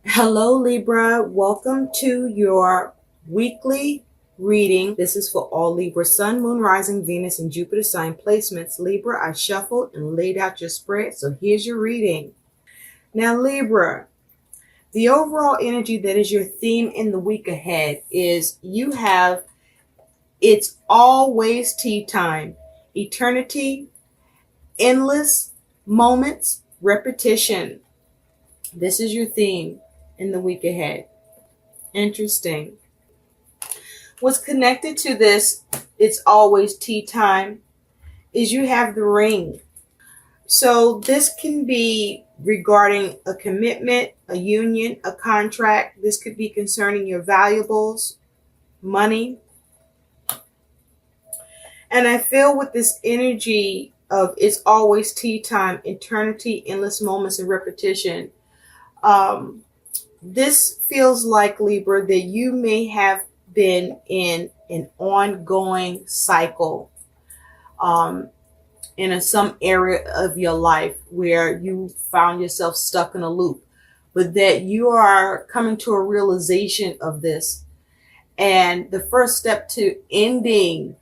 Hello, Libra. Welcome to your weekly reading. This is for all Libra, Sun, Moon, Rising, Venus, and Jupiter sign placements. Libra, I shuffled and laid out your spread, so here's your reading. Now, Libra, the overall energy that is your theme in the week ahead is you have it's always tea time, eternity, endless moments, repetition. This is your theme in the week ahead. Interesting. What's connected to this, it's always tea time, is you have the ring. So this can be regarding a commitment, a union, a contract. This could be concerning your valuables, money. And I feel with this energy of it's always tea time, eternity, endless moments, and repetition, this feels like, Libra, that you may have been in an ongoing cycle in some area of your life where you found yourself stuck in a loop, but that you are coming to a realization of this. And the first step to ending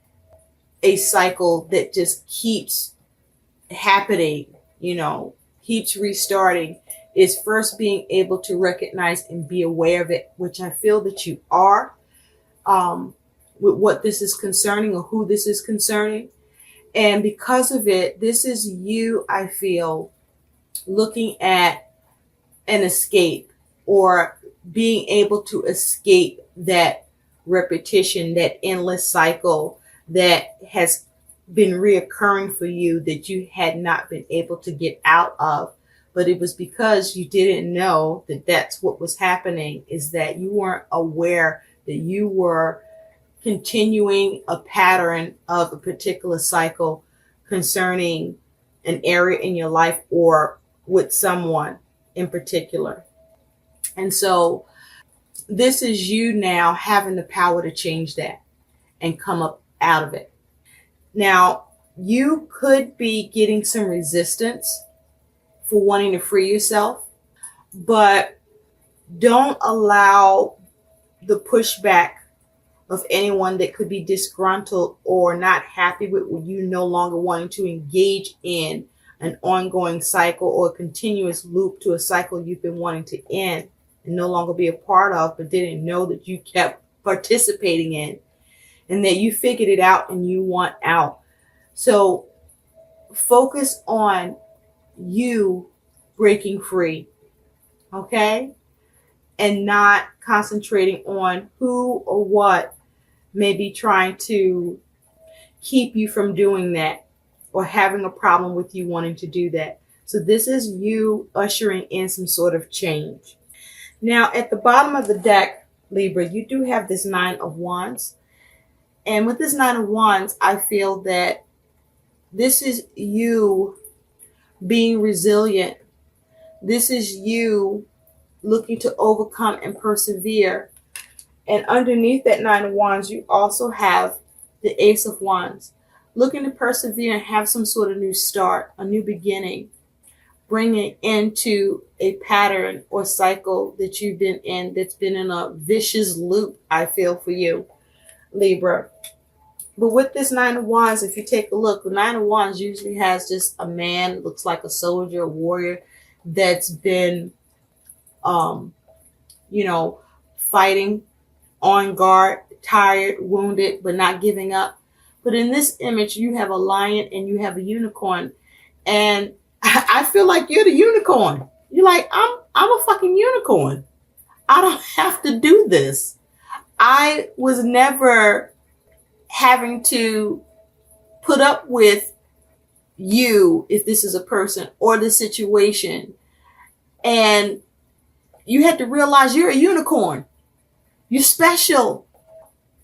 a cycle that just keeps happening, keeps restarting, is first being able to recognize and be aware of it, which I feel that you are, with what this is concerning or who this is concerning. And because of it, this is you, I feel, looking at an escape or being able to escape that repetition, that endless cycle that has been reoccurring for you that you had not been able to get out of. But it was because you didn't know that that's what was happening, is that you weren't aware that you were continuing a pattern of a particular cycle concerning an area in your life or with someone in particular. And so this is you now having the power to change that and come up out of it. Now, you could be getting some resistance for wanting to free yourself, but don't allow the pushback of anyone that could be disgruntled or not happy with you no longer wanting to engage in an ongoing cycle or a continuous loop to a cycle you've been wanting to end and no longer be a part of, but didn't know that you kept participating in, and that you figured it out and you want out. So focus on you breaking free, okay? And not concentrating on who or what may be trying to keep you from doing that or having a problem with you wanting to do that. So this is you ushering in some sort of change. Now, at the bottom of the deck, Libra, you do have this Nine of Wands. And with this Nine of Wands, I feel that this is you being resilient. This is you looking to overcome and persevere. And underneath that Nine of Wands, you also have the Ace of Wands, looking to persevere and have some sort of new start, a new beginning, bringing into a pattern or cycle that you've been in that's been in a vicious loop, I feel, for you, Libra. But with this Nine of Wands, if you take a look, the Nine of Wands usually has just a man, looks like a soldier, a warrior, that's been, fighting, on guard, tired, wounded, but not giving up. But in this image, you have a lion and you have a unicorn. And I feel like you're the unicorn. You're like, I'm a fucking unicorn. I don't have to do this. I was never having to put up with you, if this is a person, or the situation. And you had to realize you're a unicorn. You're special.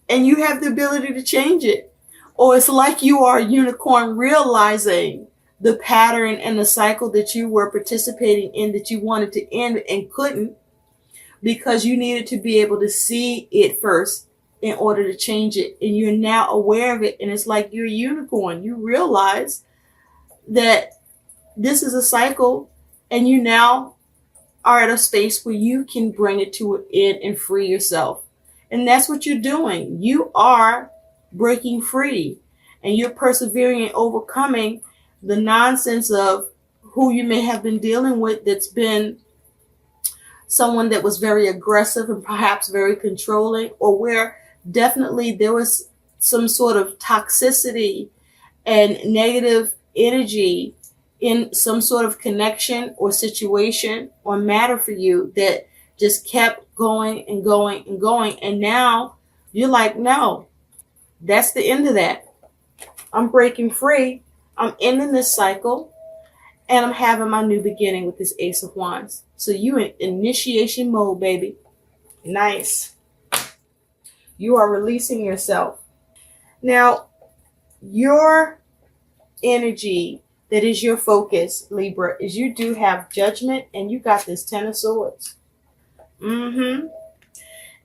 And you have the ability to change it. Or it's like you are a unicorn realizing the pattern and the cycle that you were participating in that you wanted to end and couldn't, because you needed to be able to see it first in order to change it. And you're now aware of it. And it's like you're a unicorn. You realize that this is a cycle, and you now are at a space where you can bring it to an end and free yourself. And that's what you're doing. You are breaking free, and you're persevering and overcoming the nonsense of who you may have been dealing with, that's been someone that was very aggressive and perhaps very controlling, or where definitely there was some sort of toxicity and negative energy in some sort of connection or situation or matter for you that just kept going and going and going. And now you're like, no, that's the end of that. I'm breaking free. I'm ending this cycle, and I'm having my new beginning with this Ace of Wands. So you in initiation mode, baby. Nice. You are releasing yourself. Now, your energy that is your focus, Libra, is you do have Judgment, and you got this Ten of Swords. And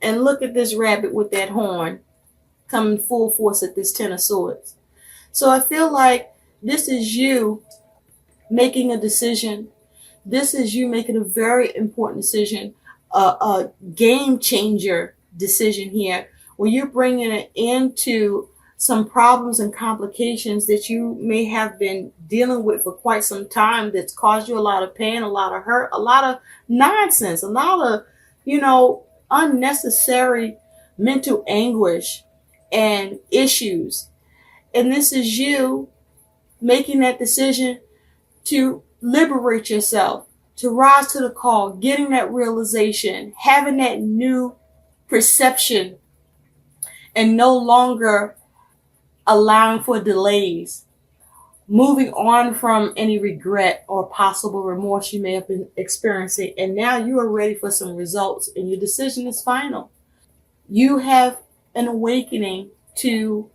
look at this rabbit with that horn coming full force at this Ten of Swords. So I feel like this is you making a decision. This is you making a very important decision, a game changer decision here, where you're bringing it into some problems and complications that you may have been dealing with for quite some time, that's caused you a lot of pain, a lot of hurt, a lot of nonsense, a lot of, unnecessary mental anguish and issues. And this is you making that decision to liberate yourself, to rise to the call, getting that realization, having that new perception, and no longer allowing for delays, moving on from any regret or possible remorse you may have been experiencing. And now you are ready for some results, and your decision is final. You have an awakening to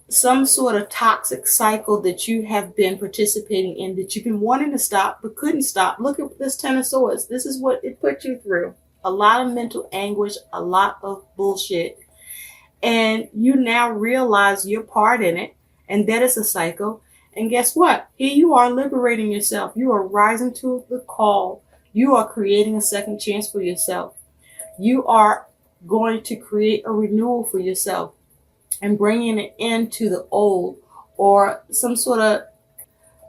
some sort of toxic cycle that you have been participating in, that you've been wanting to stop but couldn't stop. Look at this Ten of Swords. This is what it put you through. A lot of mental anguish, a lot of bullshit. And you now realize your part in it, and that is a cycle. And guess what? Here you are liberating yourself. You are rising to the call. You are creating a second chance for yourself. You are going to create a renewal for yourself, and bringing it into the old, or some sort of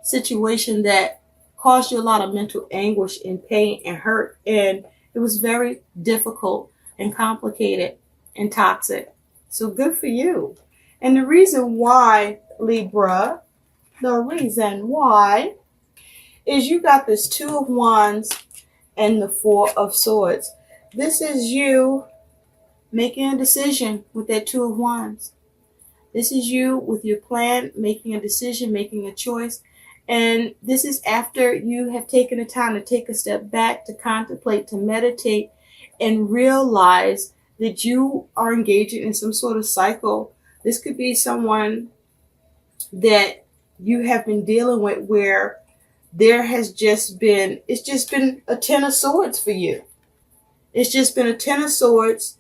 situation that caused you a lot of mental anguish and pain and hurt. And it was very difficult and complicated and toxic. So good for you. And the reason why, Libra, is you got this Two of Wands and the Four of Swords. This is you making a decision with that Two of Wands. This is you with your plan, making a decision, making a choice. And this is after you have taken the time to take a step back, to contemplate, to meditate, and realize that you are engaging in some sort of cycle. This could be someone that you have been dealing with, where there has just been, it's just been a Ten of Swords for you. It's just been a Ten of Swords,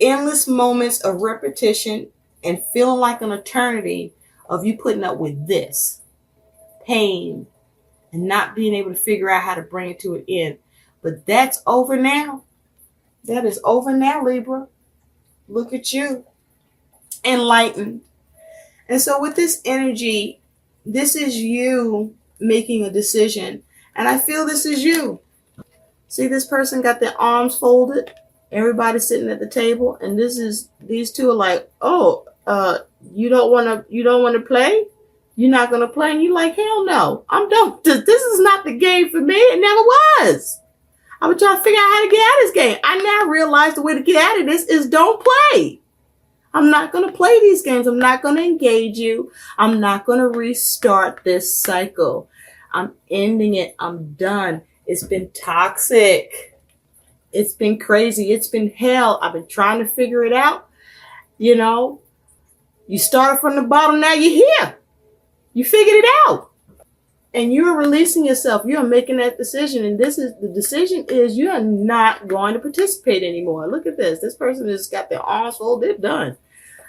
endless moments of repetition, and feeling like an eternity of you putting up with this pain and not being able to figure out how to bring it to an end. But that's over now. That is over now, Libra. Look at you. Enlightened. And so with this energy, this is you making a decision. And I feel this is you. See, this person got their arms folded. Everybody's sitting at the table. And these two are like, oh, you don't want to play? You're not going to play? And you're like, hell no. I'm done. This is not the game for me. It never was. I was trying to figure out how to get out of this game. I now realize the way to get out of this is don't play. I'm not going to play these games. I'm not going to engage you. I'm not going to restart this cycle. I'm ending it. I'm done. It's been toxic. It's been crazy. It's been hell. I've been trying to figure it out. You started from the bottom. Now you're here. You figured it out. And you're releasing yourself. You're making that decision. And the decision is you are not going to participate anymore. Look at this. This person has got their arms folded. They're done.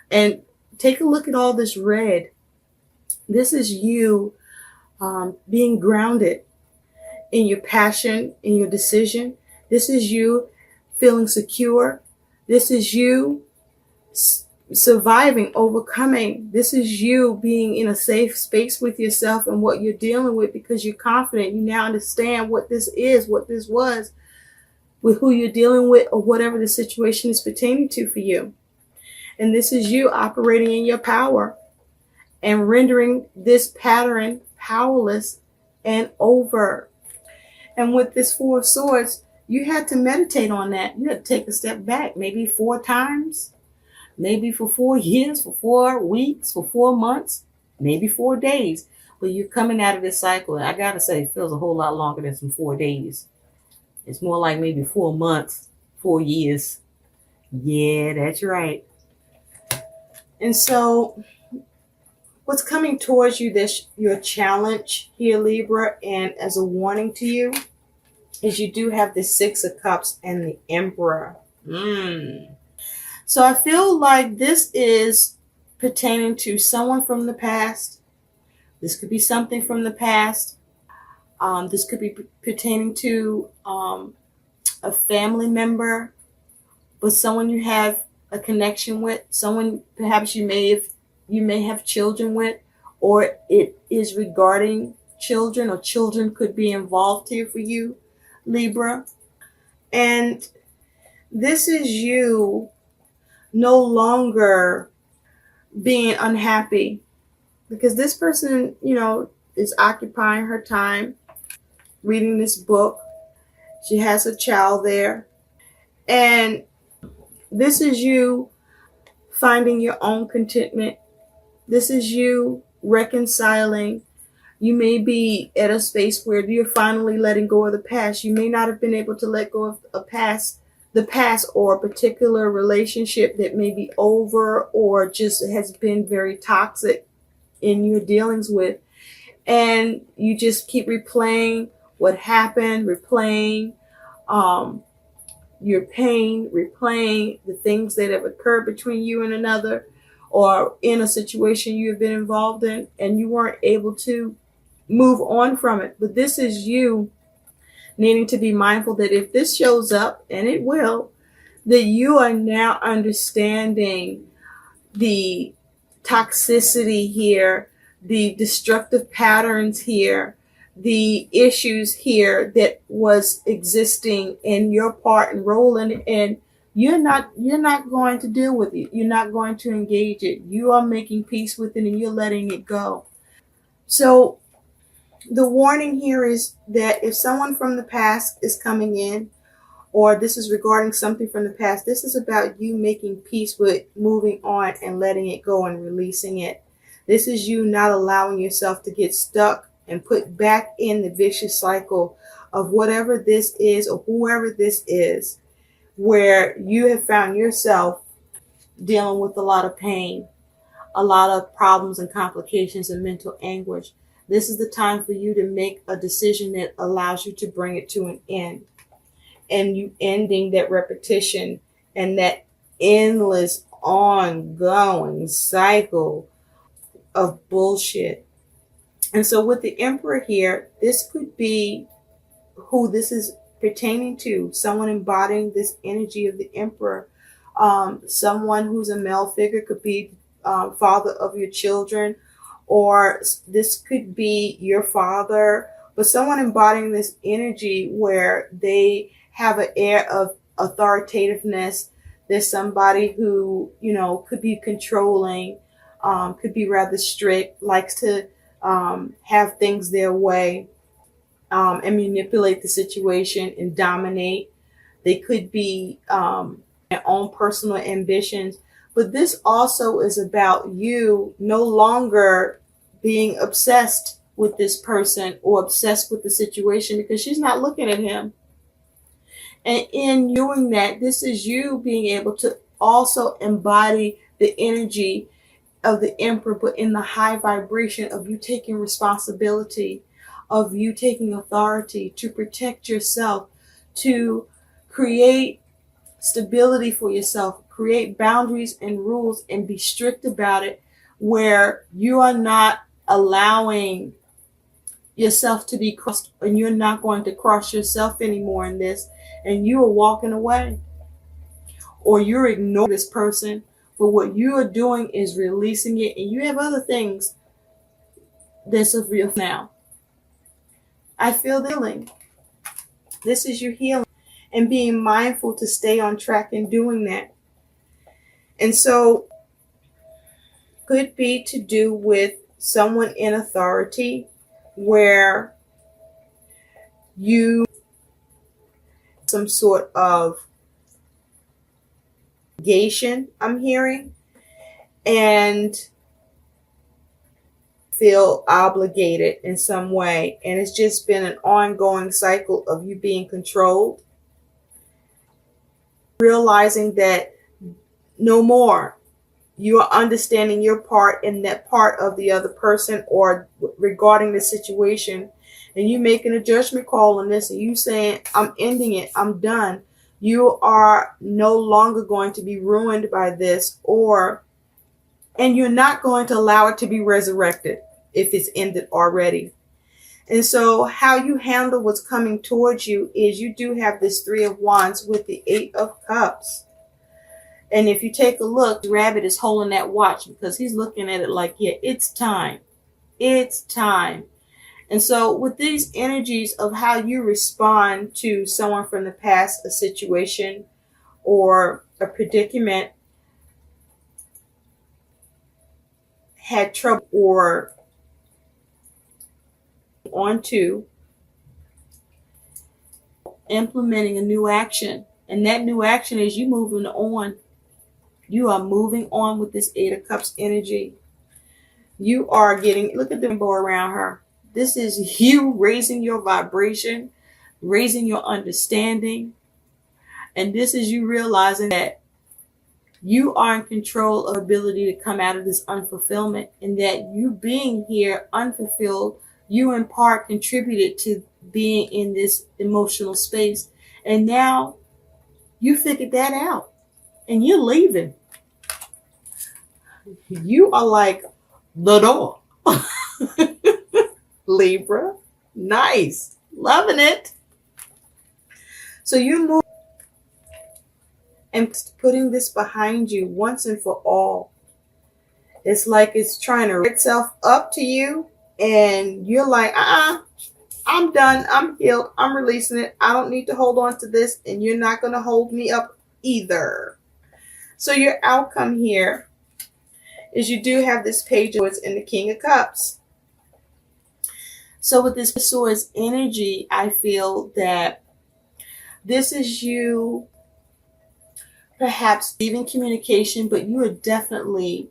And take a look at all this red. This is you being grounded. in your passion, in your decision. This is you feeling secure. This is you surviving, overcoming. This is you being in a safe space with yourself and what you're dealing with, because you're confident. You now understand what this is, what this was, with who you're dealing with, or whatever the situation is pertaining to for you. And this is you operating in your power and rendering this pattern powerless and over. And with this Four of Swords, you had to meditate on that. You had to take a step back, maybe 4 times, maybe for 4 years, for 4 weeks, for 4 months, maybe 4 days. But you're coming out of this cycle. And I got to say, it feels a whole lot longer than some 4 days. It's more like maybe 4 months, 4 years. Yeah, that's right. And so what's coming towards you, this your challenge here, Libra, and as a warning to you, is you do have the 6 of Cups and the Emperor. So I feel like this is pertaining to someone from the past. This could be something from the past. This could be pertaining to a family member, but someone you have a connection with, someone perhaps you may have children with, or it is regarding children, or children could be involved here for you, Libra. And this is you no longer being unhappy, because this person, is occupying her time reading this book. She has a child there. And this is you finding your own contentment. This is you reconciling. You may be at a space where you're finally letting go of the past. You may not have been able to let go of the past, or a particular relationship that may be over, or just has been very toxic in your dealings with. And you just keep replaying what happened, replaying your pain, replaying the things that have occurred between you and another, or in a situation you've been involved in, and you weren't able to move on from it. But this is you needing to be mindful that if this shows up, and it will, that you are now understanding the toxicity here, the destructive patterns here, the issues here that was existing in your part and role in it, and you're not going to deal with it. You're not going to engage it. You are making peace with it, and you're letting it go. So the warning here is that if someone from the past is coming in, or this is regarding something from the past, this is about you making peace with moving on and letting it go and releasing it. This is you not allowing yourself to get stuck and put back in the vicious cycle of whatever this is, or whoever this is, where you have found yourself dealing with a lot of pain, a lot of problems and complications and mental anguish. This is the time for you to make a decision that allows you to bring it to an end. And you ending that repetition and that endless ongoing cycle of bullshit. And so with the Emperor here, this could be who this is pertaining to. Someone embodying this energy of the Emperor. Someone who's a male figure, could be father of your children, or this could be your father, but someone embodying this energy where they have an air of authoritativeness. There's somebody who, could be controlling, could be rather strict, likes to have things their way, and manipulate the situation and dominate. They could be their own personal ambitions. But this also is about you no longer being obsessed with this person or obsessed with the situation, because she's not looking at him. And in doing that, this is you being able to also embody the energy of the Emperor, but in the high vibration of you taking responsibility, of you taking authority to protect yourself, to create stability for yourself, create boundaries and rules, and be strict about it, where you are not allowing yourself to be crossed, and you're not going to cross yourself anymore in this, and you are walking away, or you're ignoring this person, but what you are doing is releasing it, and you have other things that's of real now. I feel the healing. This is your healing, and being mindful to stay on track in doing that. And so could be to do with someone in authority, where you some sort of obligation, I'm hearing, and feel obligated in some way, and it's just been an ongoing cycle of you being controlled, realizing that no more. You are understanding your part in that part of the other person or regarding the situation, and you making a judgment call on this, and you saying, I'm ending it, I'm done. You are no longer going to be ruined by this, and you're not going to allow it to be resurrected if it's ended already. And so how you handle what's coming towards you is you do have this 3 of Wands with the 8 of Cups. And if you take a look, the rabbit is holding that watch because he's looking at it like, yeah, it's time. It's time. And so with these energies of how you respond to someone from the past, a situation or a predicament, had trouble or onto implementing a new action. And that new action is you moving on. You are moving on with this 8 of Cups energy. You are getting, look at the rainbow around her. This is you raising your vibration, raising your understanding. And this is you realizing that you are in control of ability to come out of this unfulfillment, and that you being here unfulfilled, you in part contributed to being in this emotional space. And now you figured that out and you're leaving. You are like the door. Libra. Nice. Loving it. So you move and putting this behind you once and for all. It's like it's trying to rid itself up to you, and you're like, I'm done. I'm healed. I'm releasing it. I don't need to hold on to this, and you're not going to hold me up either. So your outcome here is you do have this Page of Swords and the King of Cups. So with this Swords energy, I feel that this is you perhaps leaving communication, but you are definitely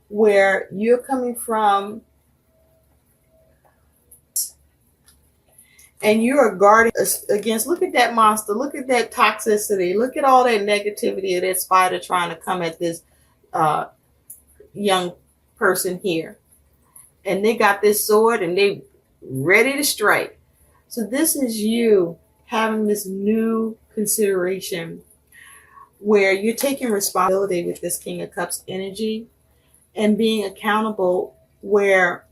where you're coming from, and you are guarding against, look at that monster, look at that toxicity, look at all that negativity of that spider trying to come at this young person here. And they got this sword and they ready to strike. So this is you having this new consideration where you're taking responsibility with this King of Cups energy and being accountable, where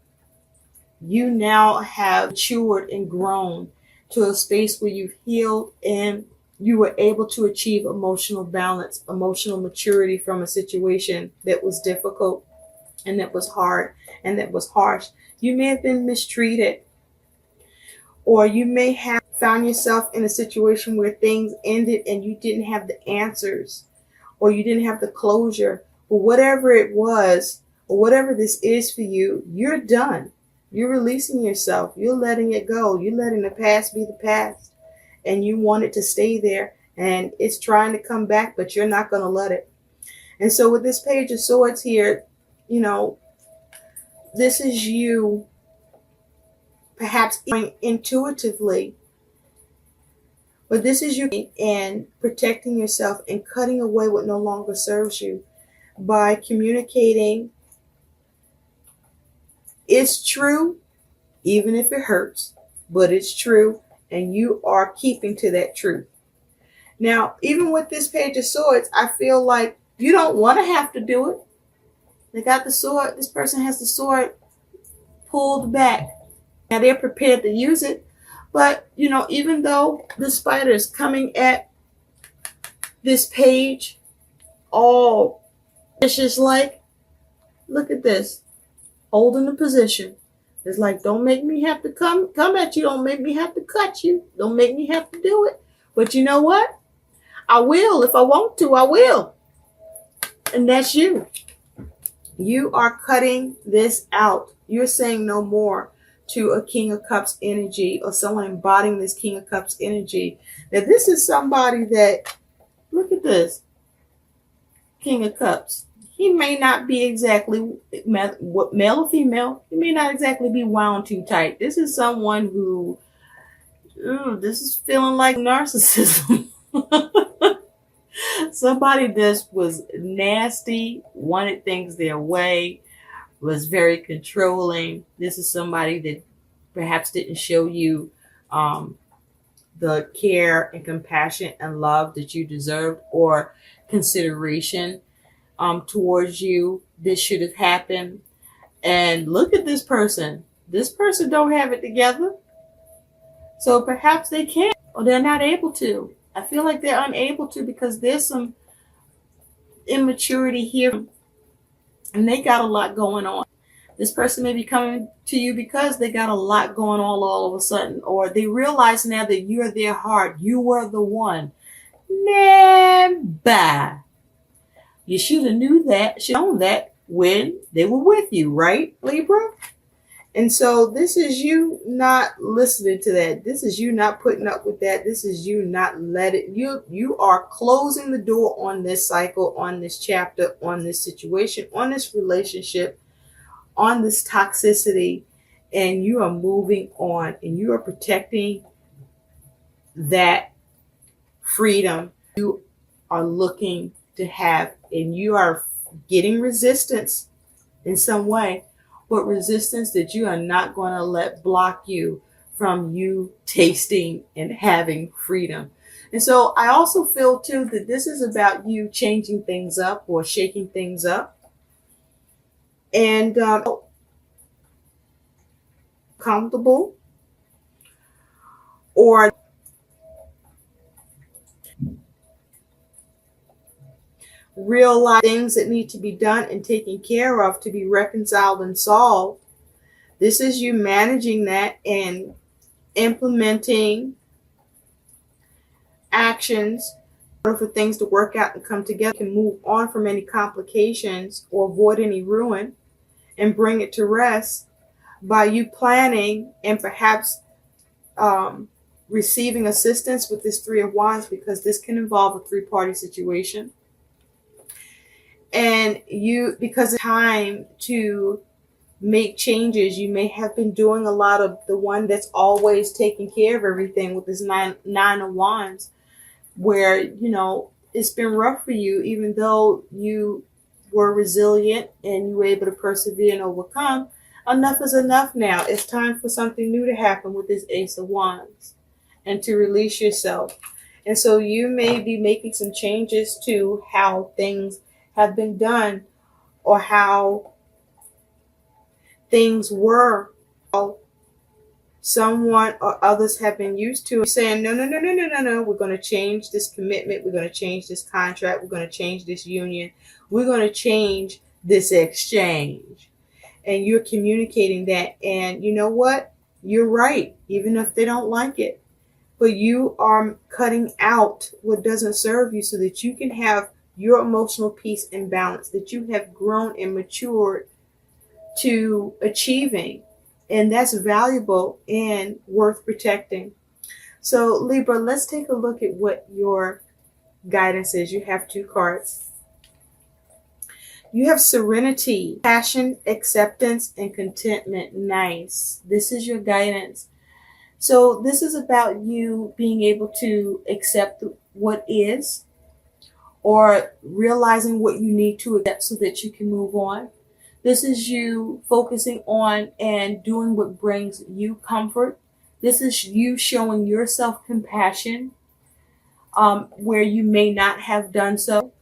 you now have matured and grown to a space where you've healed and you were able to achieve emotional balance, emotional maturity from a situation that was difficult and that was hard and that was harsh. You may have been mistreated, or you may have found yourself in a situation where things ended and you didn't have the answers, or you didn't have the closure, or whatever it was, or whatever this is for you, you're done. You're releasing yourself. You're letting it go. You're letting the past be the past, and you want it to stay there, and it's trying to come back, but you're not going to let it. And so with this Page of Swords here, you know, this is you perhaps intuitively, but this is you and protecting yourself and cutting away what no longer serves you by communicating. It's true, even if it hurts, but it's true, and you are keeping to that truth. Now, even with this Page of Swords, I feel like you don't want to have to do it. They got the sword. This person has the sword pulled back. Now they're prepared to use it, but even though the spider is coming at this page, all vicious like, look at this, holding the position. It's like, don't make me have to come at you. Don't make me have to cut you. Don't make me have to do it. But you know what? I will. If I want to, I will. And that's you. You are cutting this out. You're saying no more to a King of Cups energy or someone embodying this King of Cups energy. Now, this is somebody that, look at this, King of Cups. He may not be exactly male or female. He may not exactly be wound too tight. This is someone who, this is feeling like narcissism. Somebody that was nasty, wanted things their way, was very controlling. This is somebody that perhaps didn't show you the care and compassion and love that you deserved, or consideration towards you. This should have happened. And look at this person. This person don't have it together. So perhaps they can't, or they're not able to. I feel like they're unable to because there's some immaturity here and they got a lot going on. This person may be coming to you because they got a lot going on all of a sudden, or they realize now that you're their heart. You were the one. Man, bye. You should have known that when they were with you, right, Libra? And so this is you not listening to that. This is you not putting up with that. This is you not letting you are closing the door on this cycle, on this chapter, on this situation, on this relationship, on this toxicity, and you are moving on and you are protecting that freedom you are looking to have, and you are getting resistance in some way. But resistance that you are not going to let block you from you tasting and having freedom. And so I also feel too that this is about you changing things up or shaking things up. And comfortable or realize things that need to be done and taken care of to be reconciled and solved. This is you managing that and implementing actions in order for things to work out and come together. You can move on from any complications or avoid any ruin and bring it to rest by you planning and perhaps receiving assistance with this Three of Wands, because this can involve a three-party situation. And because it's time to make changes, you may have been doing a lot of the one that's always taking care of everything with this nine of Wands, where, it's been rough for you, even though you were resilient and you were able to persevere and overcome. Enough is enough now. It's time for something new to happen with this Ace of Wands and to release yourself. And so you may be making some changes to how things have been done or how things were, how someone or others have been used to. Saying, no, we're going to change this commitment. We're going to change this contract. We're going to change this union. We're going to change this exchange. And you're communicating that. And you know what? You're right, even if they don't like it. But you are cutting out what doesn't serve you so that you can have your emotional peace and balance that you have grown and matured to achieving. And that's valuable and worth protecting. So Libra, let's take a look at what your guidance is. You have two cards. You have serenity, passion, acceptance, and contentment. Nice. This is your guidance. So this is about you being able to accept what is, or realizing what you need to accept so that you can move on. This is you focusing on and doing what brings you comfort. This is you showing yourself compassion where you may not have done so.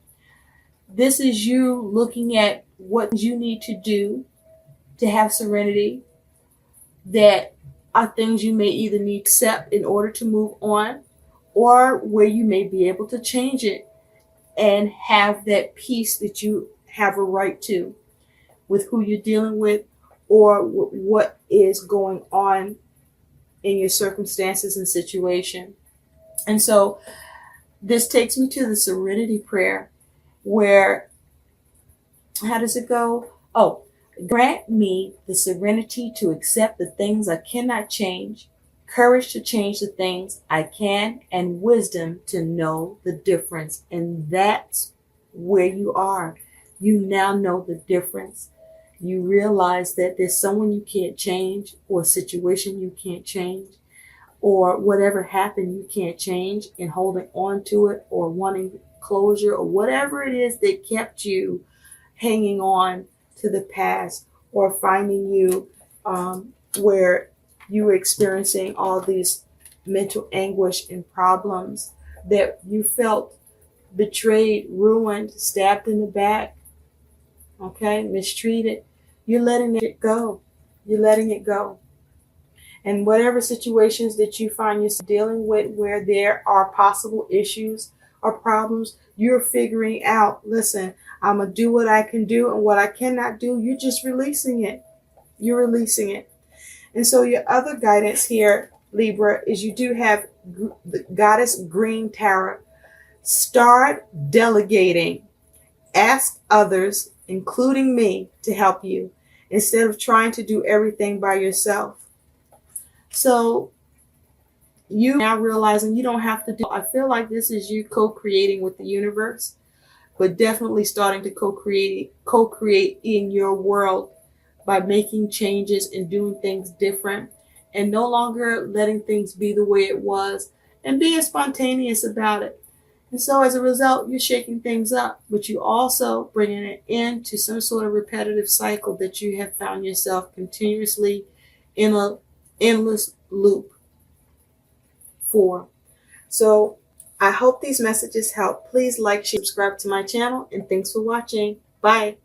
This is you looking at what you need to do to have serenity. that are things you may either need to accept in order to move on, or where you may be able to change it and have that peace that you have a right to with who you're dealing with, or what is going on in your circumstances and situation. And so this takes me to the serenity prayer, where, how does it go? Oh, grant me the serenity to accept the things I cannot change, courage to change the things I can, and wisdom to know the difference. And that's where you are. You now know the difference. You realize that there's someone you can't change, or a situation you can't change, or whatever happened you can't change, and holding on to it or wanting closure or whatever it is that kept you hanging on to the past, or finding you where you were experiencing all these mental anguish and problems, that you felt betrayed, ruined, stabbed in the back, okay, mistreated. You're letting it go. You're letting it go. And whatever situations that you find yourself dealing with where there are possible issues or problems, you're figuring out, listen, I'm going to do what I can do, and what I cannot do, you're just releasing it. You're releasing it. And so your other guidance here, Libra, is you do have the Goddess Green Tarot. Start delegating. Ask others, including me, to help you, instead of trying to do everything by yourself. So you now realizing you don't have to do, I feel like this is you co-creating with the universe, but definitely starting to co-create in your world by making changes and doing things different, and no longer letting things be the way it was, and being spontaneous about it. And so as a result, you're shaking things up, but you also bringing it into some sort of repetitive cycle that you have found yourself continuously in a endless loop for. So I hope these messages help. Please like, share, subscribe to my channel, and thanks for watching. Bye.